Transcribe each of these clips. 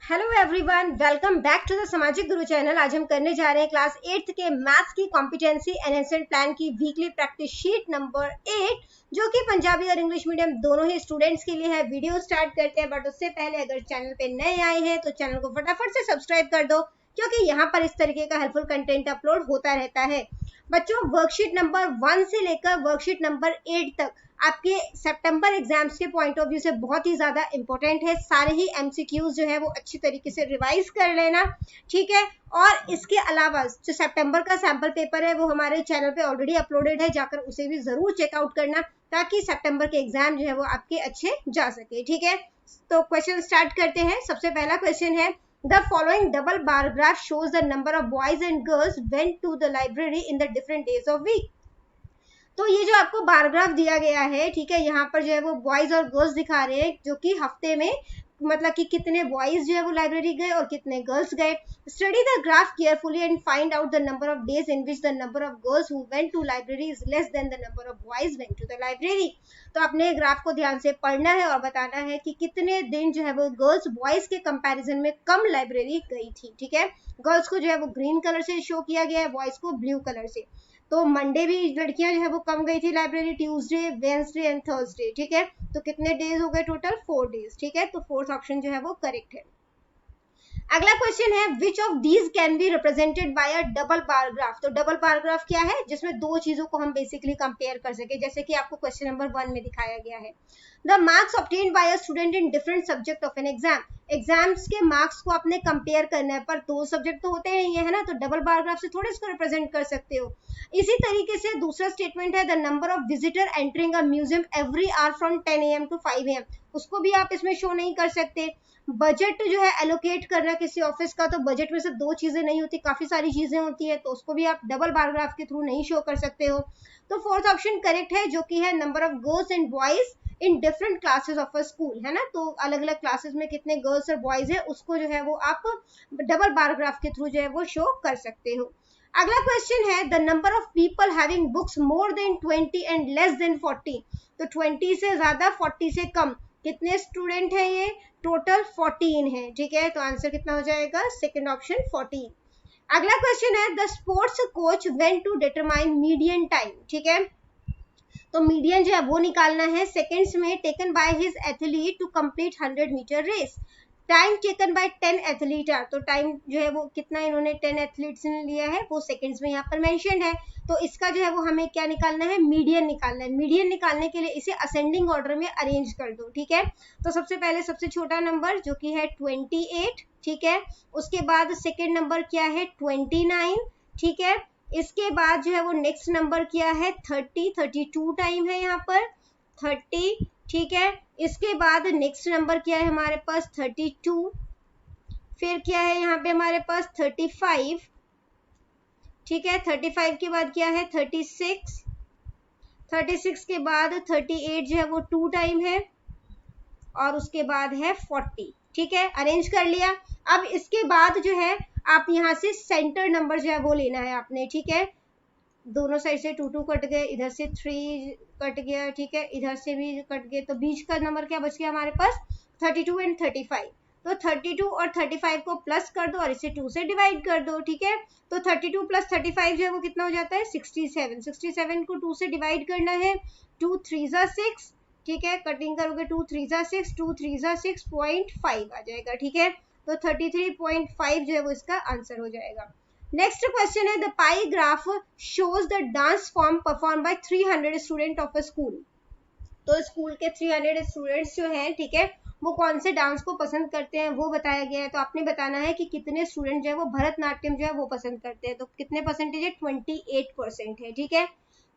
Hello everyone, welcome back to the Samajik Guru channel. आज हम करने जा रहे हैं क्लास 8th के मैथ्स की कॉम्पिटेंसी एनहेंसमेंट प्लान की वीकली प्रैक्टिस शीट नंबर 8, जो कि पंजाबी और इंग्लिश मीडियम दोनों ही स्टूडेंट्स के लिए है। वीडियो स्टार्ट करते हैं, बट उससे पहले अगर चैनल पे नए आए हैं तो चैनल को फटाफट से सब्सक्राइब कर दो, क्योंकि यहाँ पर इस तरीके का हेल्पफुल कंटेंट अपलोड होता रहता है। बच्चों, वर्कशीट नंबर 1 से लेकर वर्कशीट नंबर 8 तक आपके सितंबर एग्जाम्स के पॉइंट ऑफ व्यू से बहुत ही ज्यादा इंपॉर्टेंट है। सारे ही एमसीक्यूज जो है वो अच्छी तरीके से रिवाइज कर लेना, ठीक है। और इसके अलावा जो सितंबर का सैंपल पेपर है वो हमारे चैनल पे ऑलरेडी अपलोडेड है, जाकर उसे भी जरूर चेकआउट करना, ताकि सितंबर के एग्जाम जो है वो आपके अच्छे जा सके, ठीक है। तो क्वेश्चन स्टार्ट करते हैं। सबसे पहला क्वेश्चन है, The following double bar graph shows the number of boys and girls went to the library in the different days of week. तो ये जो आपको बार ग्राफ दिया गया है, ठीक है, यहाँ पर जो है वो बॉयज और गर्ल्स दिखा रहे हैं, जो कि हफ्ते में मतलब कि कितने बॉयज जो है वो लाइब्रेरी गए और कितने गर्ल्स गए। Study the graph carefully and find out the number of days in which the number of girls who went to library is less than the number of boys went to the library. तो अपने graph को ध्यान से पढ़ना है और बताना है कि कितने दिन जो है वो गर्ल्स बॉयज के कंपैरिजन में कम लाइब्रेरी गई थी, ठीक है। गर्ल्स को जो है वो ग्रीन कलर से शो किया गया है, बॉयज को ब्लू कलर से। तो मंडे भी लड़कियां जो है वो कम गई थी library, Tuesday, Wednesday and Thursday, ठीक है। तो कितने डेज हो गए टोटल? 4 डेज, ठीक है। तो फोर्थ ऑप्शन जो है वो करेक्ट है। अगला क्वेश्चन है, which of these can be represented by a double bar graph. तो डबल बार ग्राफ क्या है? जिसमें दो चीजों को हम बेसिकली कंपेयर कर सके, जैसे कि आपको क्वेश्चन नंबर 1 में दिखाया गया है। The marks obtained by a student in different subject of an exam. Exams के मार्क्स को आपने कंपेयर करना है, पर दो सब्जेक्ट तो होते ही है ना, तो डबल बार ग्राफ से थोड़े इसको रिप्रेजेंट कर सकते हो। इसी तरीके से दूसरा स्टेटमेंट है, the number of visitor entering a museum every hour from 10 AM to 5 AM। उसको भी आप इसमें शो नहीं कर सकते। बजट जो है एलोकेट करना किसी ऑफिस का, तो बजट में से दो चीजें नहीं होती, काफी सारी चीजें होती है, तो उसको भी आप डबल बार ग्राफ के थ्रू नहीं शो कर सकते हो। तो फोर्थ ऑप्शन करेक्ट है, जो कि है number of girls and boys in different classes of a school, है ना। तो अलग अलग क्लासेस में कितने गर्ल्स और बॉयज है, उसको जो है वो आप डबल बार ग्राफ के थ्रू जो है वो शो कर सकते हो। अगला क्वेश्चन है, the number of people having books more than 20 and less than 40। तो 20 से ज्यादा, 40 से कम, कितने स्टूडेंट है ये? टोटल 14 है, ठीक है। तो आंसर कितना हो जाएगा? Second option 14। अगला क्वेश्चन है, the sports coach went to determine median time, ठीक है। तो मीडियन जो है वो निकालना है सेकंड्स में, taken by his athlete to complete 100 meter race. Time taken by 10 athlete are. तो टाइम जो है वो कितना इन्होंने 10 एथलीट्स ने लिया है वो सेकंड्स में यहाँ पर मेंशन है। तो इसका जो है वो हमें क्या निकालना है? मीडियन निकालना है। मीडियन निकालने के लिए इसे असेंडिंग ऑर्डर में अरेंज कर दो, ठीक है। तो सबसे पहले सबसे छोटा नंबर जो कि है 28, ठीक है। उसके बाद सेकेंड नंबर क्या है? 29, ठीक है। इसके बाद जो है वो नेक्स्ट नंबर क्या है? 30, 32 टाइम है यहाँ पर 30, ठीक है। इसके बाद नेक्स्ट नंबर क्या है हमारे पास? 32। फिर क्या है यहाँ पे हमारे पास? 35, ठीक है। 35 के बाद क्या है? 36। 36 के बाद 38 जो है वो 2 टाइम है, और उसके बाद है 40, ठीक है। अरेंज कर लिया। अब इसके बाद जो है आप यहाँ से सेंटर नंबर जो है वो लेना है आपने, ठीक है। दोनों साइड से 2 2 कट गए, इधर से 3 कट गया, ठीक है, इधर से भी कट गए, तो बीच का नंबर क्या बच गया हमारे पास? 32 एंड 35। तो 32 और 35 को प्लस कर दो और इसे 2 से डिवाइड कर दो, ठीक है। तो 32 प्लस 35 जो है वो कितना हो जाता है? 67। 67 को 2 से डिवाइड करना है, 2 3 जा 6, ठीक है। कटिंग करोगे 2 3 जा 6, 2 3 जा 6.5 आ जाएगा, ठीक है। तो 33.5 जो है वो इसका आंसर हो जाएगा। नेक्स्ट क्वेश्चन है, the pi graph shows the dance form perform by 300 student of a school. तो स्कूल के 300 स्टूडेंट्स जो हैं, ठीक है, वो कौन से डांस को पसंद करते हैं वो बताया गया है। तो आपने बताना है कि कितने स्टूडेंट जो है वो भरतनाट्यम जो है वो पसंद करते हैं। तो कितने परसेंटेज है? 28% है, ठीक है।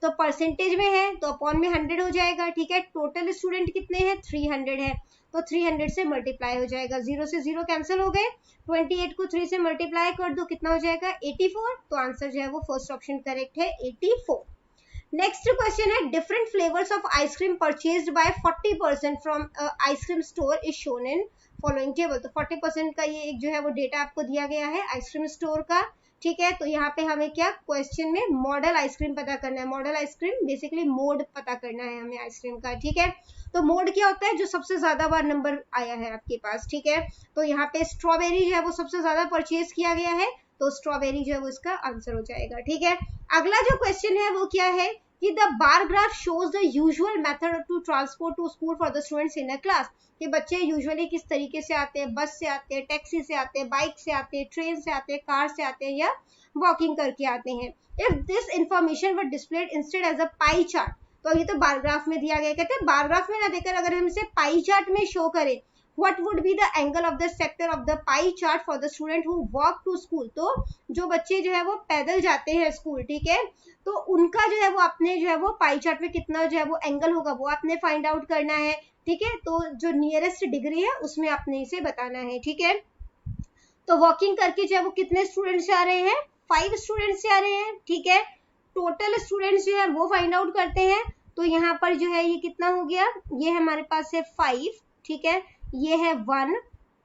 तो परसेंटेज में है तो अपॉन में 100 हो जाएगा, ठीक है। टोटल स्टूडेंट कितने हैं? 300 है, तो 300 से मल्टीप्लाई हो जाएगा, 0 से 0 कैंसिल हो गए। 28 को 3 से मल्टीप्लाई कर दो, कितना हो जाएगा? 84। तो आंसर जो है वो फर्स्ट ऑप्शन करेक्ट है, 84। नेक्स्ट क्वेश्चन है, different flavours of ice cream purchased bye 40% from ice cream store is shown in following table. तो 40% का ये एक जो है वो डेटा आपको दिया गया है आइसक्रीम स्टोर का, ठीक है। तो यहाँ पे हमें क्या क्वेश्चन में मॉडल आइसक्रीम पता करना है। मॉडल आइसक्रीम बेसिकली मोड पता करना है हमें आइसक्रीम का, ठीक है। तो मोड क्या होता है, जो सबसे ज्यादा बार नंबर आया है आपके पास, ठीक है। तो यहाँ पे स्ट्रॉबेरी जो है वो सबसे ज्यादा परचेज किया गया है, तो स्ट्रॉबेरी जो है वो इसका आंसर हो जाएगा, ठीक है। अगला जो क्वेश्चन है वो क्या है कि the bar graph shows the usual method to transport to school for the students in a class, कि बच्चे यूजुअली किस तरीके से आते हैं, बस से आते हैं, टैक्सी से आते हैं, बाइक से आते हैं, ट्रेन से आते हैं, कार से आते हैं या वॉकिंग करके आते हैं। If this information were displayed instead as a pie chart, तो ये तो बार ग्राफ में दिया गया, कहते हैं बार ग्राफ में ना देकर अगर हम इसे पाई चार्ट में शो करें, what would be the angle of the sector of the pie chart for the student who walk to school, तो जो बच्चे जो है वो पैदल जाते हैं स्कूल, ठीक है, तो उनका जो है वो अपने जो है वो पाई चार्ट में कितना जो है वो एंगल होगा वो आपने फाइंड आउट करना है, ठीक है। तो जो नियरेस्ट डिग्री है उसमें आपने इसे बताना है, ठीक है। तो वॉकिंग करके जो है वो कितने स्टूडेंट्स आ रहे हैं, 5 स्टूडेंट्स आ रहे हैं, ठीक है। टोटल स्टूडेंट्स जो है वो फाइंड आउट करते हैं, तो यहाँ पर जो है ये कितना हो गया, ये हमारे पास है 5, ठीक है, ये है 1,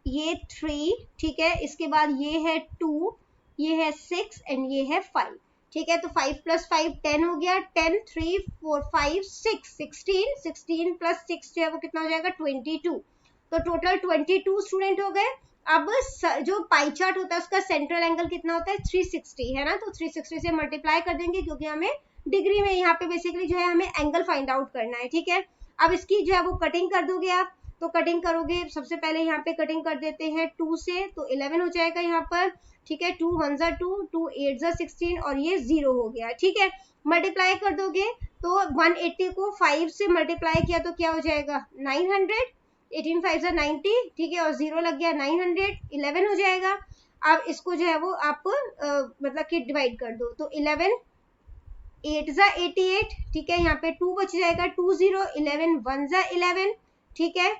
ये 3, ठीक है, इसके बाद ये है 2, ये है 6 एंड ये है 5, ठीक है। तो 5 + 5 10 हो गया, 10 3 4 5 6 16, 16 + 6 जो है वो कितना हो जाएगा 22, तो टोटल 22 स्टूडेंट हो गए। अब जो पाई चार्ट होता है उसका सेंट्रल एंगल कितना होता है 360 है ना, तो 360 से मल्टीप्लाई कर देंगे क्योंकि हमें डिग्री में यहाँ पे बेसिकली जो है हमें एंगल फाइंड आउट करना है, ठीक है। अब इसकी जो है वो कटिंग कर दोगे आप, तो कटिंग करोगे, सबसे पहले यहाँ पे कटिंग कर देते हैं 2 से, तो 11 हो जाएगा यहाँ पर, ठीक है। 2 1 = 2, 2 8 = 16 और ये 0 हो गया, ठीक है। मल्टीप्लाई कर दोगे तो 180 को 5 से मल्टीप्लाई किया तो क्या हो जाएगा 900, 18 5 = 90, ठीक है, और 0 लग गया 900, 11 हो जाएगा। अब इसको जो है वो आप मतलब कि डिवाइड कर दो, तो 11 8 = 88, ठीक है, यहाँ पे 2 बच जाएगा, 2 0, 11 1 = 11, ठीक है।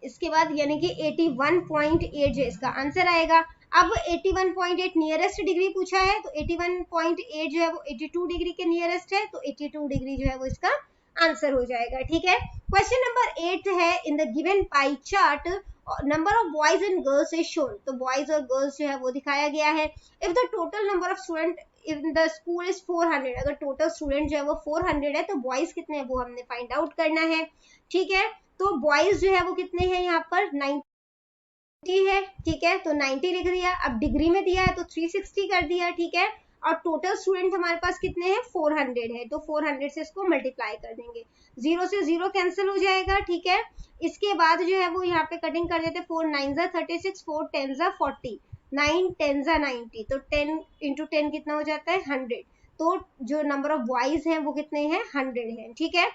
इसके बाद यानी कि 81.8 जो इसका आंसर आएगा। अब 81.8 नियरेस्ट डिग्री पूछा है, तो 81.8 जो है वो 82 डिग्री के नियरेस्ट है, तो 82 डिग्री जो है वो इसका आंसर हो जाएगा, ठीक है। क्वेश्चन नंबर 8 है, in the given pie chart number of boys and girls is shown, तो बॉयज और गर्ल्स जो है वो दिखाया गया है। If the total number of student in the school is 400, अगर टोटल स्टूडेंट जो है वो 400 है तो बॉयज कितने हैं वो हमने फाइंड आउट करना है, ठीक है। तो बॉयज जो है वो कितने हैं यहाँ पर 90 है, ठीक है, तो 90 लिख दिया। अब डिग्री में दिया है तो 360 कर दिया, ठीक है। और टोटल स्टूडेंट हमारे पास कितने हैं 400 है, तो 400 से इसको मल्टीप्लाई कर देंगे, 0 से 0 कैंसिल हो जाएगा, ठीक है। इसके बाद जो है वो यहाँ पे कटिंग कर देते, 4 9 = 36, 4 10 = 40, 9 10 = 90, तो 10 × 10 कितना हो जाता है 100, तो जो नंबर ऑफ बॉयज हैं वो कितने हैं 100 है, ठीक है।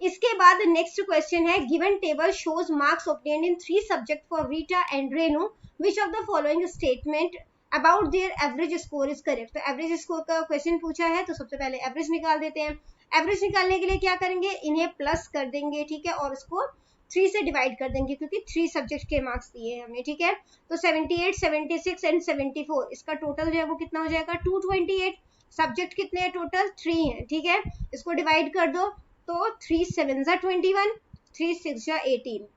इसके बाद नेक्स्ट क्वेश्चन है, given table shows marks obtained in 3 subject for Rita and Renu, which of the following statement about their average score is correct. तो एवरेज स्कोर का क्वेश्चन पूछा है, तो सबसे पहले एवरेज निकाल देते हैं। एवरेज निकालने के लिए क्या करेंगे, इन्हें प्लस कर देंगे, ठीक है, और इसको 3 से डिवाइड कर देंगे क्योंकि 3 सब्जेक्ट के मार्क्स दिए हैं हमें, ठीक है। तो 78 76 एंड 74 इसका टोटल जो है वो कितना हो जाएगा 228, सब्जेक्ट कितने हैं टोटल 3 हैं, ठीक है। इसको डिवाइड कर दो, तो 3 7 = 21, 3 6 = 18,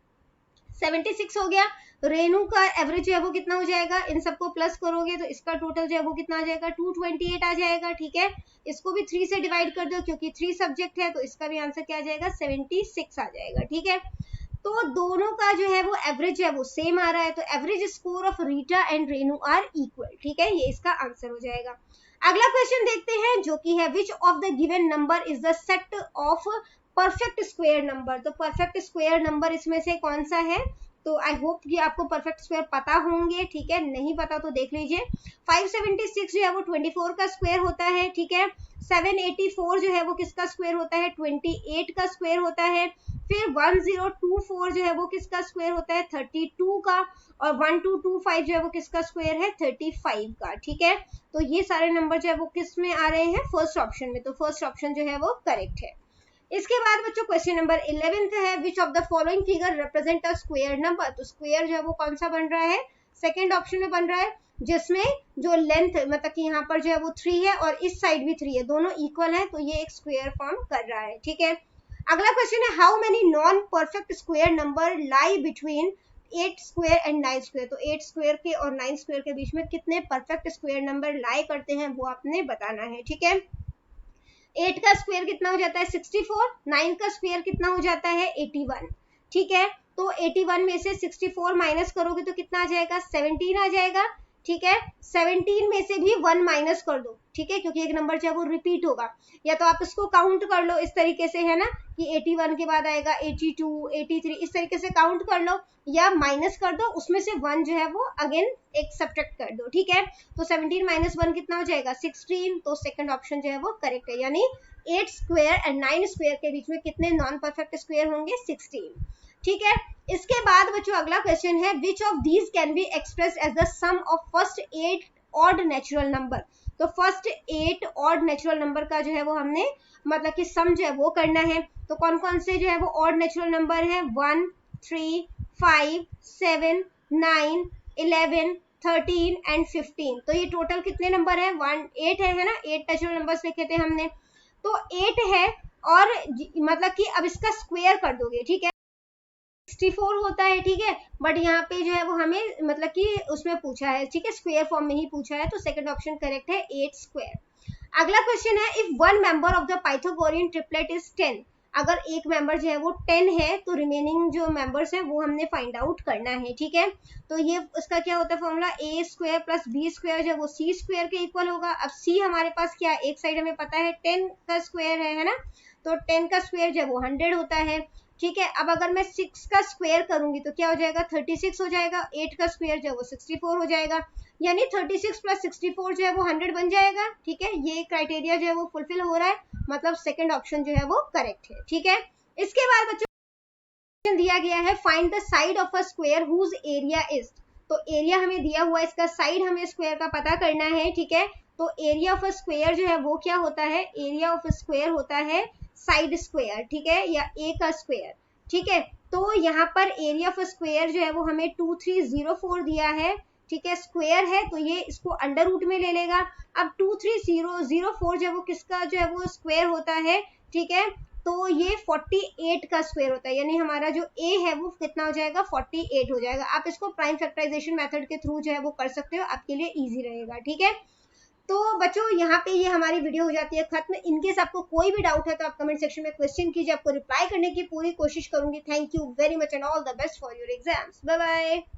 76 हो गया। रेनू का एवरेज जो है वो कितना हो जाएगा, इन सबको प्लस करोगे तो इसका टोटल जो है वो कितना आ जाएगा 228 आ जाएगा, ठीक है। इसको भी 3 से डिवाइड कर दो क्योंकि 3 सब्जेक्ट है, तो इसका भी आंसर क्या आ जाएगा 76 आ जाएगा, ठीक है। तो दोनों का जो है वो एवरेज है वो सेम आ रहा है, तो average score of Rita and Renu are equal, ठीक है, ये इसका आंसर हो जाएगा। अगला क्वेश्चन देखते हैं जो कि है which of the given number is the set of perfect square number. तो परफेक्ट स्क्वायर नंबर इसमें से कौन सा है, तो आई होप कि आपको परफेक्ट स्क्वायर पता होंगे, ठीक है, नहीं पता तो देख लीजिए। 576 जो है वो 24 का स्क्वायर होता है, ठीक है। 784 जो है वो किसका स्क्वायर होता है 28 का स्क्वायर होता है। फिर 1024 जो है वो किसका स्क्वायर होता है 32 का, और 1225 जो है वो किसका स्क्वायर है 35 का, ठीक है। तो ये सारे नंबर जो है वो किस में आ रहे हैं फर्स्ट ऑप्शन में, तो फर्स्ट ऑप्शन जो है वो करेक्ट है। इसके बाद बच्चों क्वेश्चन नंबर 11 है, which of the following figure represent a square number. तो स्क्वायर जो है वो कौन सा बन रहा है सेकंड ऑप्शन में बन रहा है, जिसमें जो लेंथ मतलब कि यहाँ पर जो है वो 3 है और इस साइड भी 3 है, दोनों इक्वल है, तो ये एक स्क्वायर फॉर्म कर रहा है, ठीक है। अगला क्वेश्चन है, how many non perfect square number lie between 8 square and 9 square. तो 8 स्क्वायर के और 9 स्क्वायर के बीच में कितने परफेक्ट स्क्वायर नंबर लाई करते हैं वो आपने बताना है, ठीक है। 8 का स्क्वायर कितना हो जाता है 64, 9 का स्क्वायर कितना हो जाता है 81, ठीक है। तो 81 में से 64 माइनस करोगे तो कितना आ जाएगा 17 आ जाएगा, ठीक है। 17 में से भी 1 माइनस कर दो, ठीक है, क्योंकि एक नंबर जो है वो रिपीट होगा, या तो आप इसको काउंट कर लो इस तरीके से, है ना, कि 81 के बाद आएगा 82, 83, इस तरीके से काउंट कर लो, या माइनस कर दो, उसमें से 1 जो है वो अगेन एक सब्ट्रैक्ट कर दो, ठीक है। तो 17 माइनस 1 कितना हो जाएगा 16, तो सेकंड ऑप्शन जो है वो करेक्ट है, यानी 8 स्क्वायर एंड 9 स्क्वायर के बीच में कितने नॉन परफेक्ट स्क्वायर होंगे 16, ठीक है। इसके बाद बच्चों अगला क्वेश्चन है which of these can be express as the sum of first 8 odd natural number. तो फर्स्ट 8 ऑड नेचुरल नंबर का जो है वो हमने मतलब कि सम जो है वो करना है। तो कौन कौन से जो है वो ऑड नेचुरल नंबर है 1, 3, 5, 7, 9, 11, 13 एंड 15। तो ये टोटल कितने नंबर है 8 है ना, 8 नेचुरल नंबर्स लिखे थे हमने, तो 8 है, और मतलब कि अब इसका स्क्वायर कर दोगे, ठीक है। 64 होता है, ठीक है, बट यहाँ पे जो है वो हमें मतलब कि उसमें पूछा है, ठीक है, स्क्वायर फॉर्म में ही पूछा है, तो सेकंड ऑप्शन करेक्ट है 8 स्क्वायर। अगला क्वेश्चन है if one member of the Pythagorean triplet is 10, अगर एक मेंबर जो है वो 10 है तो रिमेनिंग जो मेंबर्स हैं वो हमने फाइंड आउट करना है, ठीक है। तो ये उसका क्या होता है फॉर्मूला, ए स्क्वायर प्लस बी स्क्वायर जो है वो सी स्क्वायर के इक्वल होगा। अब सी हमारे पास क्या, एक साइड हमें पता है 10 का स्क्वायर है ना, तो 10 का स्क्वायर जो है वो 100 होता है, ठीक है। अब अगर मैं 6 का स्क्वायर करूंगी तो क्या हो जाएगा 36 हो जाएगा, 8 का स्क्वायर जो है वो 64 हो जाएगा, यानी 36 प्लस 64 जो है वो 100 बन जाएगा, ठीक है। ये क्राइटेरिया जो है वो फुलफिल हो रहा है, मतलब सेकंड ऑप्शन जो है वो करेक्ट है, ठीक है। इसके बाद बच्चों दिया गया है find the side of a square whose area is. तो एरिया हमें दिया हुआ है, इसका साइड हमें स्क्वायर का पता करना है, ठीक है। तो एरिया ऑफ अ स्क्वायर जो है वो क्या होता है, एरिया ऑफ अ स्क्वायर होता है साइड स्क्वायर, ठीक है, या ए का स्क्वायर, ठीक है। तो यहाँ पर एरिया ऑफ स्क्वायर जो है वो हमें 2304 दिया है, ठीक है, स्क्वायर है तो ये इसको अंडर रूट में ले लेगा। अब 23004 जो है वो किसका जो है वो स्क्वायर होता है, ठीक है, तो ये 48 का स्क्वायर होता है, यानी हमारा जो ए है वो कितना हो जाएगा 48 हो जाएगा। आप इसको प्राइम फैक्टराइजेशन मेथड के थ्रू जो है वो कर सकते हो, आपके लिए इजी रहेगा, ठीक है। तो बच्चों यहाँ पे ये हमारी वीडियो हो जाती है खत्म। इनकेस आपको कोई भी डाउट है तो आप कमेंट सेक्शन में क्वेश्चन कीजिए, आपको रिप्लाई करने की पूरी कोशिश करूंगी। Thank you very much and all the best for your exams. Bye bye.